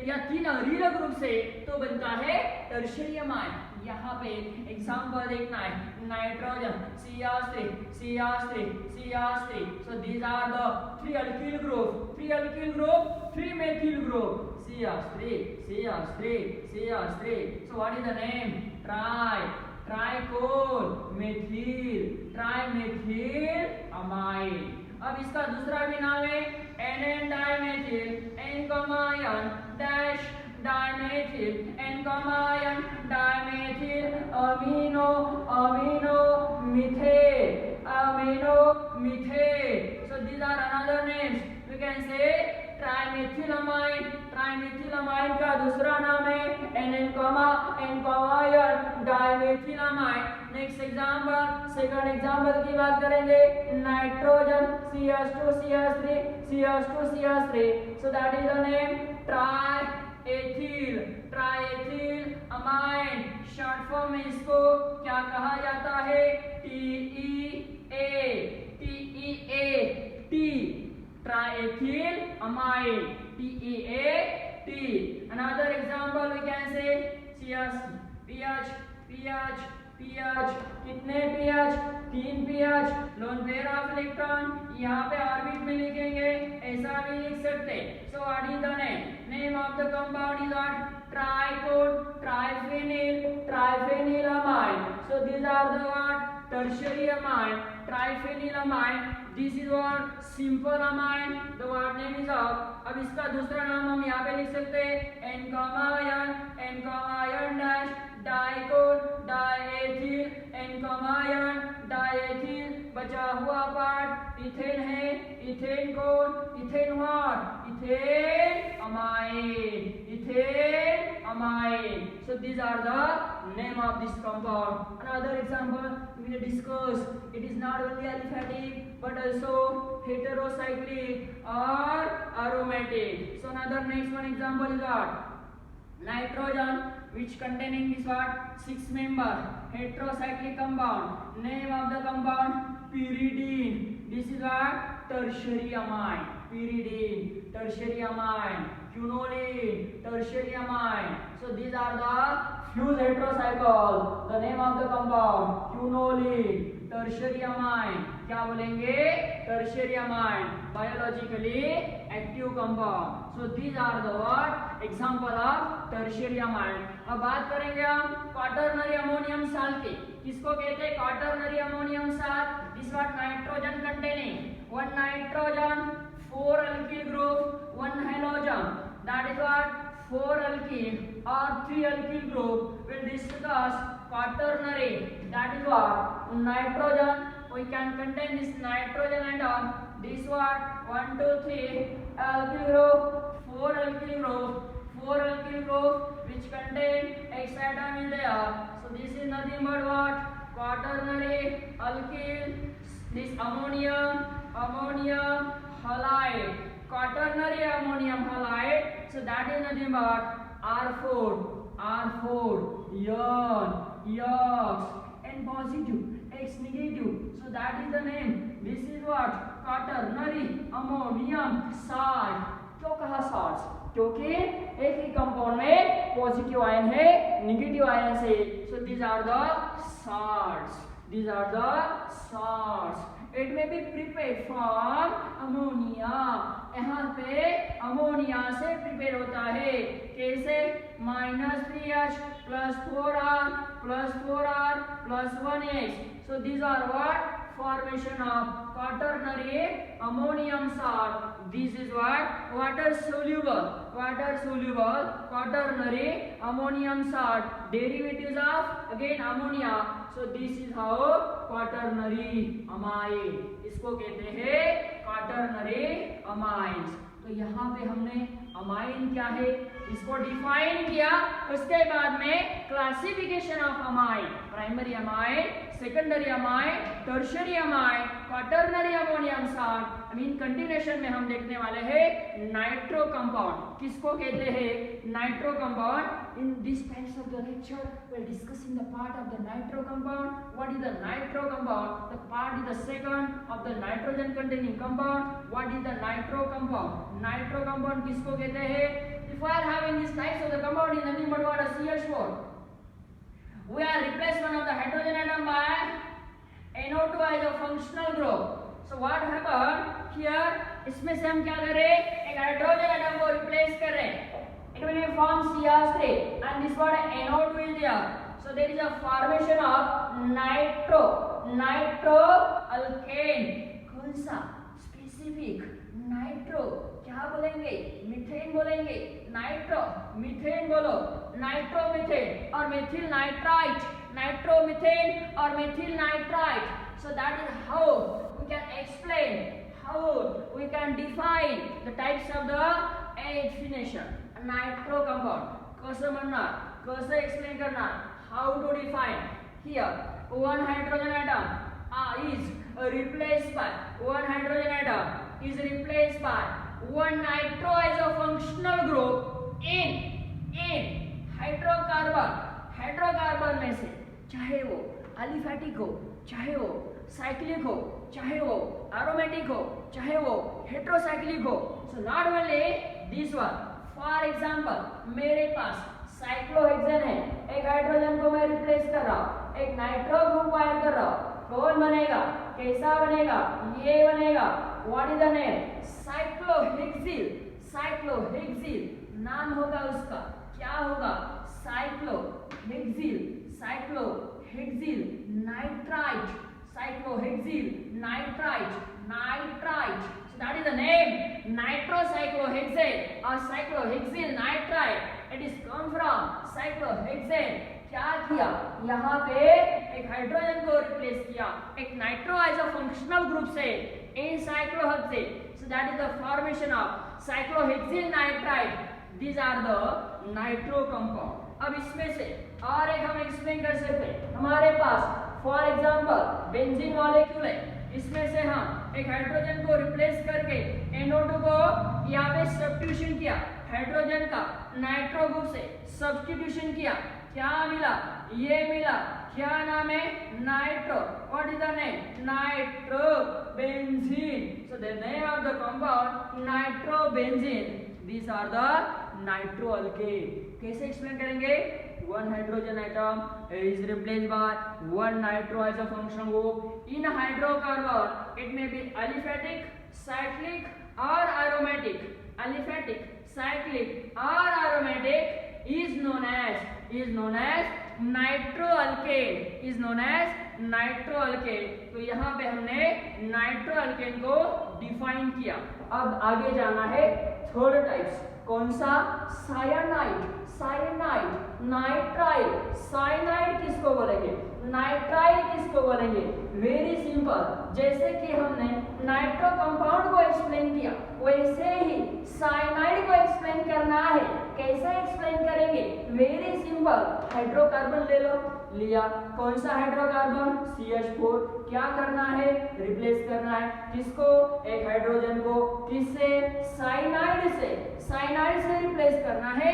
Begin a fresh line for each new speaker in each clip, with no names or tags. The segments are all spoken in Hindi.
या 3 अरील ग्रुप से तो बनता है टर्शियरी अमाइन। यहाँ पे एग्जांपल देखना है, nitrogen CH3 CH3 CH3, so these are the 3 alkyl group, 3 methyl group, CH3 CH3 CH3, so what is the name? ट्राइकोल ट्राइमेथिल अमाइन। अब इसका दूसरा भी नाम है NN डाइमेथिल N-आयन डैश डाइमेथिल N-आयन dimethyl amino methane. So these are another names. We can say trimethylamine का दूसरा नाम है N-आयन dimethylamine. Next example, second example की बात करेंगे, nitrogen CH2CH3, so that is the name triethyl amine. Short form में इसको क्या कहा जाता है? TEA triethyl amine, TEAT. Another example we can say pH, कितने pH? 3 pH, lone pair of electron यहाँ पे ऑर्बिट में लिखेंगे, ऐसा भी लिख सकते। So what is the name of the compound is what? Triphenyl amine. So these are the what? Tertiary amine, triphenyl amine. This is what? Simple amine. The word name is of. अब इसका दूसरा नाम हम यहाँ पे लिख सकते हैं N-आयन डैश डाइकोल डाइएथिल N-आयन डाइएथिल। बचा हुआ पार्ट इथेन है, ethane what? Ethane amine. So these are the name of this compound. Another example we will discuss. It is not only aliphatic but also heterocyclic or aromatic. So another next one example is what? Nitrogen, which containing this what? 6 member heterocyclic compound. Name of the compound? Pyridine. This is what? Tertiary amine. Pyridine, tertiary amine. Quinoline, tertiary amine. So these are the fused heterocycle. The name of the compound? Quinoline, tertiary amine. क्या बोलेंगे? Tertiary amine, biologically active compound. So these are the what? Example of tertiary amine. अब बात करेंगे हम क्वाटरनरी अमोनियम साल्ट की। किसको कहते हैं quaternary ammonium salt? This what? Nitrogen containing 1 nitrogen, 4 alkyl group, 1 halogen. That is what? 4 alkene or 3 alkyl group. We'll discuss quaternary. That is what? Nitrogen. We can contain this nitrogen and this what? 1, 2, 3 alkyl group, 4 alkyl group which contain X atom in there. So this is nothing but what? Quaternary alkyl. This ammonium halide, quaternary ammonium halide. So that is nothing but R4 X and positive, X negative. So that is the name. This is what? Quaternary ammonium salt. क्यों कहा salts? क्योंकि एक ही कंपाउंड में पॉजिटिव आयन है नेगेटिव आयन से। So these are the salts. It may be prepared from ammonia. यहाँ पे अमोनिया से प्रिपेयर होता है। कैसे? -3H + 4R + 4R + 1X. So these are what? Formation of quaternary ammonium salt. This is what? Water soluble quaternary ammonium salt. Derivatives of again ammonia. So this is how quaternary amine. इसको कहते हैं quaternary amines. तो यहाँ पे हमने अमाइन क्या है इसको डिफाइन किया। उसके बाद में classification of amine, primary amine, secondary amine, tertiary amine, quaternary ammonium salt. Continuation में हम देखने वाले हैं नाइट्रो कंपाउंड। किसको कहते हैं? Nitro compound. In this types of the lecture we are discussing the part of the nitro compound. What is the nitro compound? The part is the second of the nitrogen containing compound. What is the nitro compound? Nitro compound किसको कहते हैं? are having these types of the compound in nothing but what a CH4. We are replaced one of the hydrogen atom by NO2 as a functional group. So what happened here? इसमें से हम क्या कर रहे हैं? एक हाइड्रोजन एटम को रिप्लेस कर रहे हैं. It will form CH3 and this one NO2 is there. So there is a formation of nitro alkane. कौन सा? Specific nitro. क्या बोलेंगे? मीथेन बोलेंगे. नाइट्रो मीथेन बोलो. नाइट्रो मीथेन और मेथिल नाइट्राइट. नाइट्रो मीथेन और methyl nitrite. So that is how we can explain, how we can define the types of the definition. Nitro compound. कैसे बनना? कैसे explain करना? How to define? Here, one hydrogen atom is replaced by one hydrogen atom is replaced by one nitro as a functional group in hydrocarbon. Hydrocarbon में से चाहे वो एलिफैटिक हो, चाहे वो साइक्लिक हो, चाहे वो एरोमेटिक हो, चाहे वो हेटेरोसाइक्लिक हो. So not only this one. For example मेरे पास साइक्लोहेक्सेन है. एक हाइड्रोजन को मैं रिप्लेस कर रहा हूं, एक नाइट्रो ग्रुप ऐड कर रहा हूं. कौन बनेगा? कैसा बनेगा? ये बनेगा. What is the name? Cyclohexyl. Cyclohexyl नाम होगा उसका. क्या होगा? Cyclohexyl. Cyclohexyl nitrite. Cyclohexyl nitrite. So that is the name, nitrocyclohexane or cyclohexyl nitrite. It is come from cyclohexane. क्या किया? यहाँ पे एक हाइड्रोजन को रिप्लेस किया एक nitro as a functional group से in cyclohexane. So that is the formation of cyclohexyl nitrite. These are the nitro compound. अब इसमें से और एक हम एक्सप्लेन कर सकते हैं. हमारे पास फॉर एग्जाम्पल बेंजीन मॉलिक्यूल है. इसमें से हम एक हाइड्रोजन को रिप्लेस करके NO2 को यहाँ पे सब्स्टिट्यूशन किया. हाइड्रोजन का नाइट्रो ग्रुप से सब्स्टिट्यूशन किया. क्या मिला? ये मिला. क्या नाम है? Nitro. What is the name? Nitrobenzene. So the name of the compound nitrobenzene. These are the nitroalkane. कैसे एक्सप्लेन करेंगे? One hydrogen atom is replaced by one nitro as a functional group. In hydrocarbon, it may be aliphatic, cyclic, or aromatic. Aliphatic, cyclic, or aromatic is known as nitroalkane. Is known as nitroalkane. तो यहाँ पे हमने nitroalkane को डिफाइन किया. अब आगे जाना है थर्ड टाइप्स. कौन सा? साइनाइड. Cyanide, nitrile. साइनाइड किसको बोलेंगे? नाइट्राइल किसको बोलेंगे? Very simple. जैसे कि हमने नाइट्रो कंपाउंड को एक्सप्लेन किया वैसे ही साइनाइड को एक्सप्लेन करना है. कैसे एक्सप्लेन करेंगे? Very simple. हाइड्रोकार्बन ले लो. लिया. कौन सा हाइड्रोकार्बन? CH4. क्या करना है? रिप्लेस करना है. किसको? एक हाइड्रोजन को. किससे? साइनाइड से. साइनाइड से रिप्लेस करना है.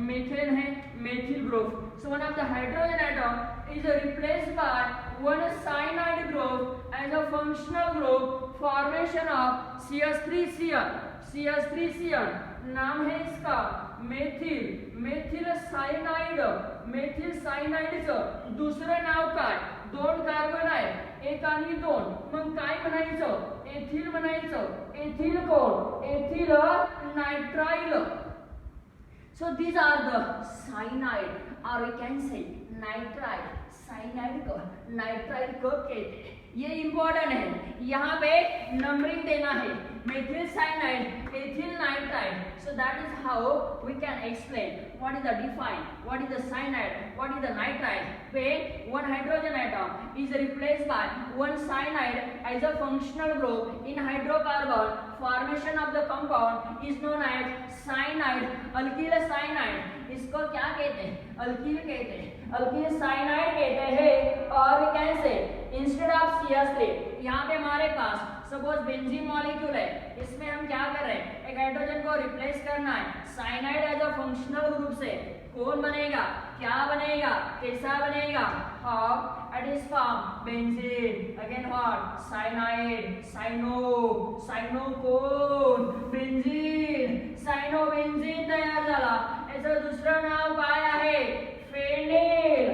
मीथेन है, methyl group. So one of the hydrogen atom is replaced by one cyanide group as a functional group. Formation of CH3Cl. CH3Cl नाम है इसका methyl. Methyl cyanide. Methyl cyanide दुसरं नाव काय? दोन कार्बन आहे. एक आणि दोन. मग काय म्हणायचं? एथिल म्हणायचं. एथिल कोण? Ethyl nitrile. So these are the cyanide or we can say nitrite. Cyanide को nitrite को कहते हैं. ये इम्पोर्टेंट है. यहाँ पे नंबरिंग देना है. Methyl cyanide, ethyl nitride. So that is how we can explain what is the define, what is the cyanide, what is the nitrite. When one hydrogen atom is replaced by one cyanide as a functional group in hydrocarbon, formation of the compound is known as cyanide. alkyl cyanide. इसको क्या कहते हैं? अल्किल कहते हैं. अल्किल साइनाइड कहते हैं. और कैसे? इंस्टेड ऑफ CH3 यहाँ पे हमारे पास सपोज बेंजीन मॉलिक्यूल है. इसमें हम क्या कर रहे हैं? एक हाइड्रोजन को रिप्लेस करना है cyanide as a functional group से. कौन बनेगा? क्या बनेगा? कैसा बनेगा? How it is form benzene. Again what? Cyanide. Cyano. Cyano कोण? बेंजीन. साइनो बेंजीन तयार झाला. याचं दुसरं नाव काय आहे? फेनिल.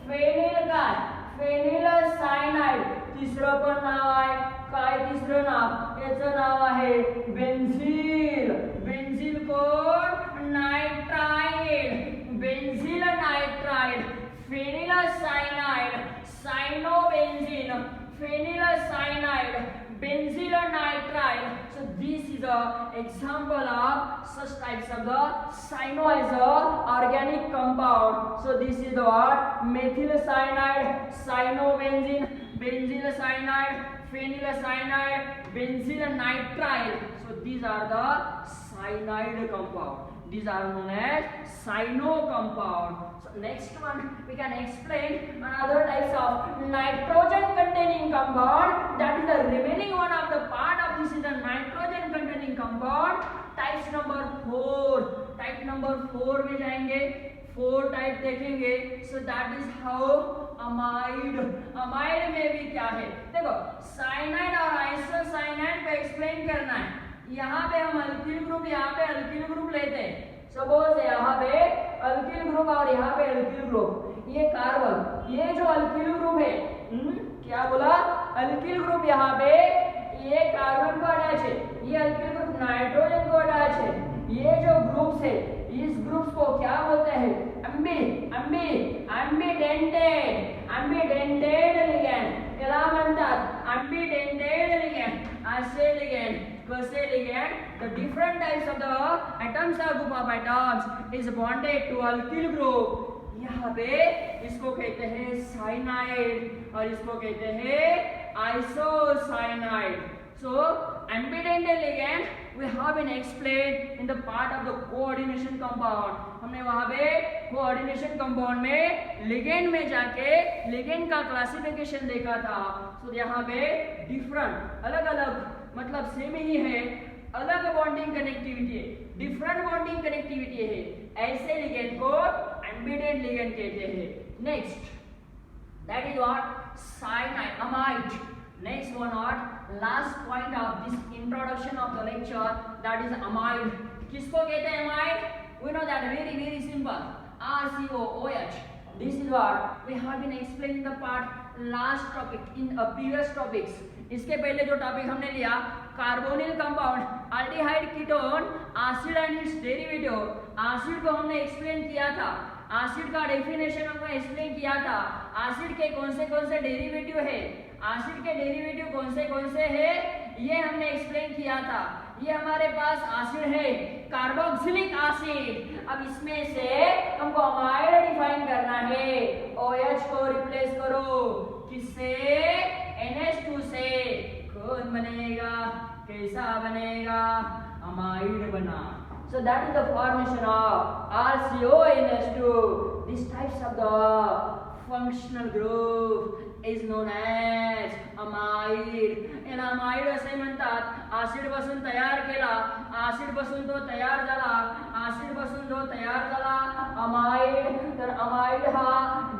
फेनिल काय? Phenyl cyanide. तिसरं पण नाव आहे. काय तिसरं नाव? याचं नाव आहे बेन्झील. बेन्झील कोण? Nitride. Benzyl nitride, phenyl cyanide, cyanobenzene, phenyl cyanide, benzyl nitride. So this is a example of such types of the cyano as a organic compound. So this is the what? Methyl cyanide, cyanobenzene, benzyl cyanide, phenyl cyanide, benzyl nitride. So these are the cyanide compound. These are known as cyano compound. So next one we can explain another types of nitrogen containing compound. That is the remaining one of the part of this is the nitrogen containing compound. Types number 4. Type number 4 में जाएंगे. 4 टाइप देखेंगे. So that is how amide. amide में भी क्या है? देखो साइनाइड और आइसोसाइनाइड को एक्सप्लेन करना है. यहाँ पे हम अल्किल ग्रुप, यहाँ पे अल्किल ग्रुप लेते हैं. सपोज यहाँ पे अल्किल ग्रुप और यहाँ पे अल्किल ग्रुप. ये कार्बन, ये जो अल्किल ग्रुप है, क्या बोला? Alkyl group. यहाँ पे ये कार्बन को अटैच है, ये अल्किल ग्रुप नाइट्रोजन को अटैच है. ये जो ग्रुप्स है, इस ग्रुप्स को क्या बोलते हैं? अम्बिडेंटेड लिगैंड. याला म्हणतात अम्बिडेंटेड लिगैंड. असे लिगैंड. कसे ligand? The different types of the atoms or group of atoms is bonded to alkyl group. यहाँ पे इसको कहते हैं साइनाइड और इसको कहते हैं isocyanide. So ambidental ligand we have been explained in the part of the coordination compound. हमने वहाँ पे coordination compound में ligand में जाके ligand का क्लासिफिकेशन देखा था. So यहाँ पे different, अलग अलग, मतलब सेम ही है, अलग बॉन्डिंग कनेक्टिविटी है, डिफरेंट बॉन्डिंग कनेक्टिविटी है. ऐसे लिगेंड को एम्बिडेंट लिगेंड कहते हैं. Next that is what? Cyanide, amide. Next one what? Last point of this introduction of the lecture, that is amide. किसको कहते हैं amide? We know that very simple. RCOOH. This is what we have been explained in the part last topic in a previous topics. इसके पहले जो टॉपिक हमने लिया carbonyl compound, aldehyde, ketone, acid and it's derivative. Acid को हमने एक्सप्लेन किया था. एसिड का डेफिनेशन हमने एक्सप्लेन किया था. एसिड के कौन से डेरिवेटिव है, एसिड के डेरिवेटिव कौन से है, ये हमने एक्सप्लेन किया था. ये हमारे पास एसिड है कार्बोक्सिलिक एसिड. अब इसमें से हमको अमाइड डिफाइन करना है. OH को रिप्लेस करो किससे? NH2 से. कौन बनेगा? कैसा बनेगा? अमाइड बना. So that is the formation of RCONH2. These types of the functional group is known as amide. याला अमाइड असे म्हणतात. ऍसिड पासून तयार केला, ऍसिड पासून तो तयार झाला, ऍसिड पासून तो तयार झाला अमाइड. तर अमाइड हा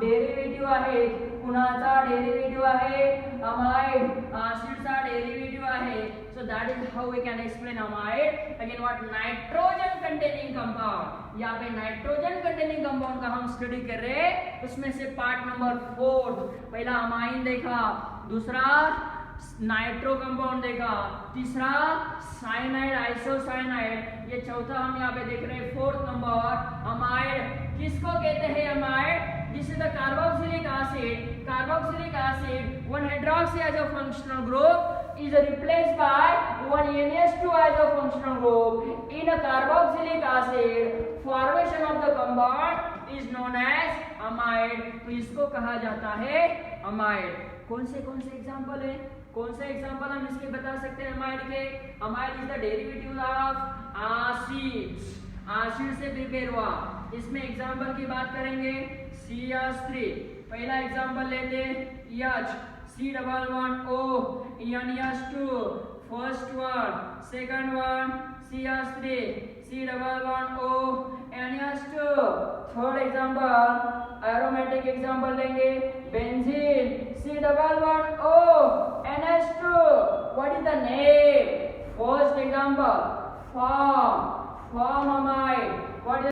डेरिवेटिव्ह आहे. कुणाचा डेरिवेटिव्ह आहे? अमाइड. ऍसिडचा डेरिवेटिव्ह आहे. So that is how we can explain amide. Again what? Nitrogen containing compound. यहाँ पे नाइट्रोजन कंटेनिंग कंपाउंड का हम स्टडी कर रहे हैं. उसमें से पार्ट नंबर 4, पहला अमाइन देखा, दूसरा नाइट्रो कंपाउंड देखा, तीसरा साइनाइड, आइसोसाइनाइड, ये चौथा हम यहाँ पे देख रहे हैं. 4th number amide. किसको कहते हैं amide? This is the carboxylic acid. Carboxylic acid, one hydroxy as a functional group is replaced by one NH2 as a functional group. In a carboxylic acid, formation of the compound is known as amide. तो इसको कहा जाता है amide. कौन से एग्जांपल है? कौन से एग्जांपल हम इसके बता सकते हैं अमाइड के? Amide is the derivative of acids. Acid से प्रिपेयर हुआ. इसमें एग्जांपल की बात करेंगे. CH3 पहला एग्जांपल लेते हैं. H C11O NH2 first one. Second one CH3 C11O NH2. Third example aromatic example लेंगे. Benzene C11O NH2. What is the name? First example form amide.